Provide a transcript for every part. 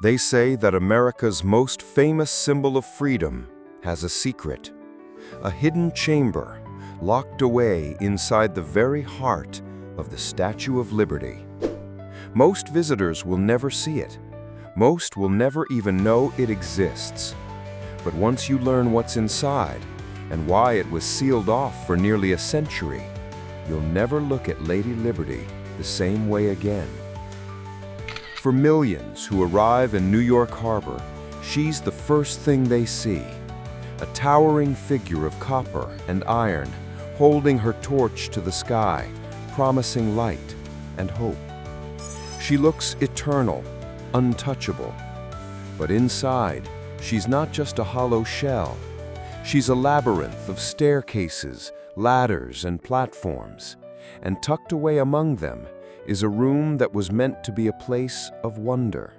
They say that America's most famous symbol of freedom has a secret, a hidden chamber locked away inside the very heart of the Statue of Liberty. Most visitors will never see it. Most will never even know it exists. But once you learn what's inside and why it was sealed off for nearly a century, you'll never look at Lady Liberty the same way again. For millions who arrive in New York Harbor, she's the first thing they see. A towering figure of copper and iron, holding her torch to the sky, promising light and hope. She looks eternal, untouchable. But inside, she's not just a hollow shell. She's a labyrinth of staircases, ladders, and platforms. And tucked away among them is a room that was meant to be a place of wonder.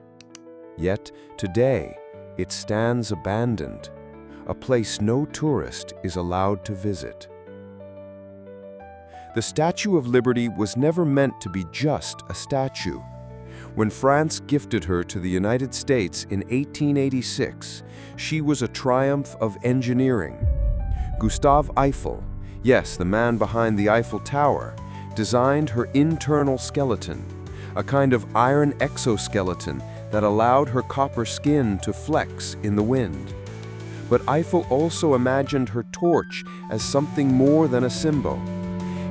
Yet, today, it stands abandoned, a place no tourist is allowed to visit. The Statue of Liberty was never meant to be just a statue. When France gifted her to the United States in 1886, she was a triumph of engineering. Gustave Eiffel, yes, the man behind the Eiffel Tower, designed her internal skeleton, a kind of iron exoskeleton that allowed her copper skin to flex in the wind. But Eiffel also imagined her torch as something more than a symbol.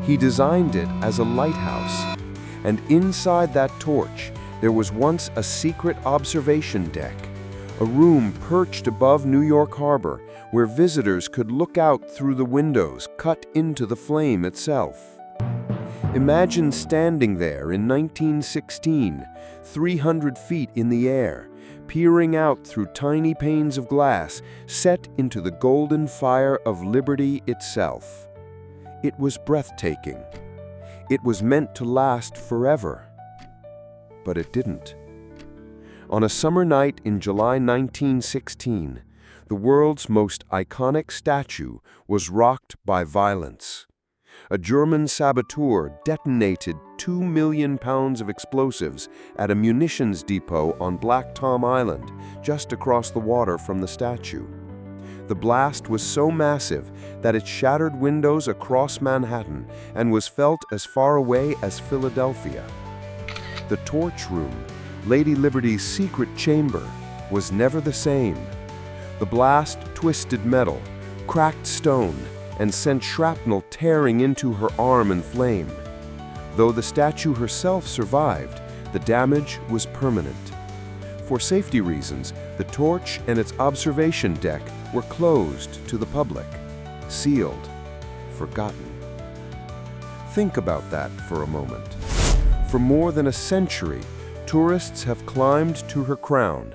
He designed it as a lighthouse, and inside that torch there was once a secret observation deck, a room perched above New York Harbor where visitors could look out through the windows cut into the flame itself. Imagine standing there in 1916, 300 feet in the air, peering out through tiny panes of glass set into the golden fire of liberty itself. It was breathtaking. It was meant to last forever. But it didn't. On a summer night in July 1916, the world's most iconic statue was rocked by violence. A German saboteur detonated 2 million pounds of explosives at a munitions depot on Black Tom Island, just across the water from the statue. The blast was so massive that it shattered windows across Manhattan and was felt as far away as Philadelphia. The torch room, Lady Liberty's secret chamber, was never the same. The blast twisted metal, cracked stone, and sent shrapnel tearing into her arm and flame. Though the statue herself survived, the damage was permanent. For safety reasons, the torch and its observation deck were closed to the public, sealed, forgotten. Think about that for a moment. For more than a century, tourists have climbed to her crown,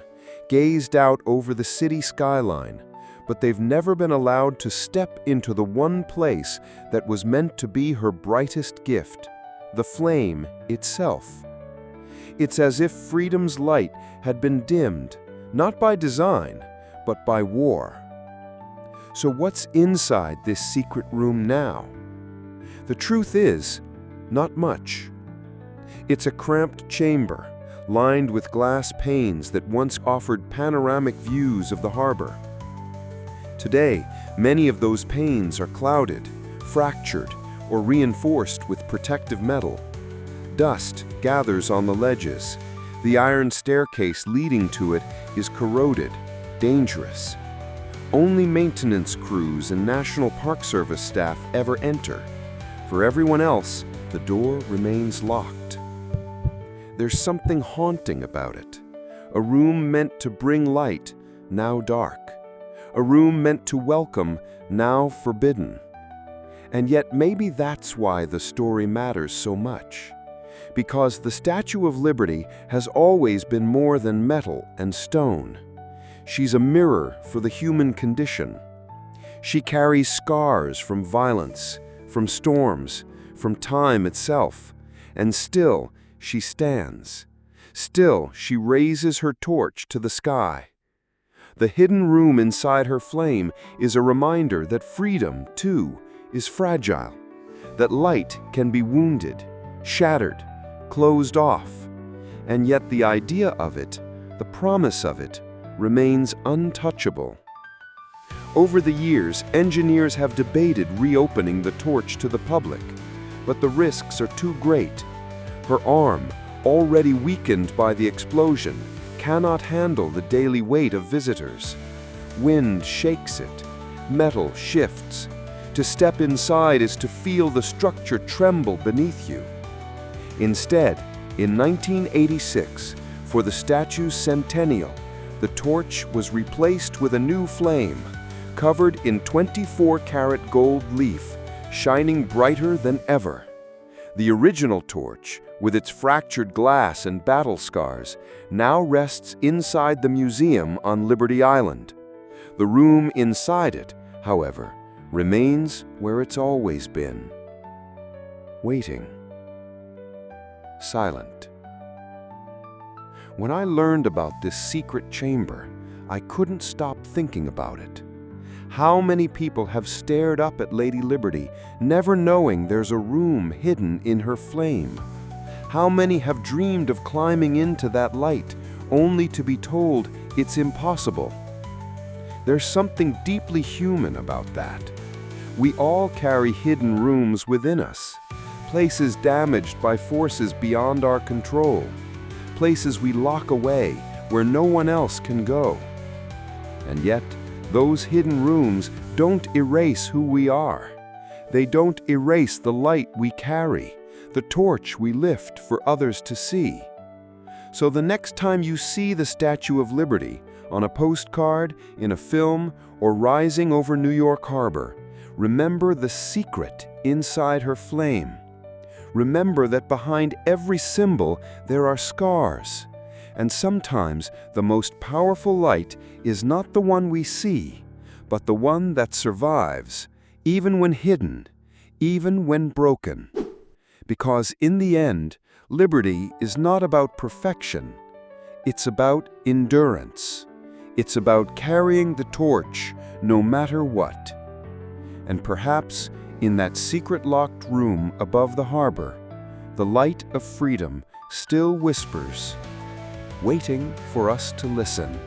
gazed out over the city skyline, but they've never been allowed to step into the one place that was meant to be her brightest gift, the flame itself. It's as if freedom's light had been dimmed, not by design, but by war. So what's inside this secret room now? The truth is, not much. It's a cramped chamber, lined with glass panes that once offered panoramic views of the harbor. Today, many of those panes are clouded, fractured, or reinforced with protective metal. Dust gathers on the ledges. The iron staircase leading to it is corroded, dangerous. Only maintenance crews and National Park Service staff ever enter. For everyone else, the door remains locked. There's something haunting about it. A room meant to bring light, now dark. A room meant to welcome, now forbidden. And yet maybe that's why the story matters so much. Because the Statue of Liberty has always been more than metal and stone. She's a mirror for the human condition. She carries scars from violence, from storms, from time itself. And still, she stands. Still, she raises her torch to the sky. The hidden room inside her flame is a reminder that freedom, too, is fragile, that light can be wounded, shattered, closed off, and yet the idea of it, the promise of it remains untouchable. Over the years, engineers have debated reopening the torch to the public, but the risks are too great. Her arm, already weakened by the explosion, cannot handle the daily weight of visitors. Wind shakes it, metal shifts. To step inside is to feel the structure tremble beneath you. Instead, in 1986, for the statue's centennial, the torch was replaced with a new flame, covered in 24-karat gold leaf, shining brighter than ever. The original torch, with its fractured glass and battle scars, now rests inside the museum on Liberty Island. The room inside it, however, remains where it's always been. Waiting. Silent. When I learned about this secret chamber, I couldn't stop thinking about it. How many people have stared up at Lady Liberty, never knowing there's a room hidden in her flame? How many have dreamed of climbing into that light, only to be told it's impossible? There's something deeply human about that. We all carry hidden rooms within us, places damaged by forces beyond our control, places we lock away where no one else can go. And yet, those hidden rooms don't erase who we are. They don't erase the light we carry, the torch we lift for others to see. So the next time you see the Statue of Liberty, on a postcard, in a film, or rising over New York Harbor, remember the secret inside her flame. Remember that behind every symbol there are scars. And sometimes the most powerful light is not the one we see, but the one that survives, even when hidden, even when broken. Because in the end, liberty is not about perfection. It's about endurance. It's about carrying the torch no matter what. And perhaps in that secret locked room above the harbor, the light of freedom still whispers, waiting for us to listen.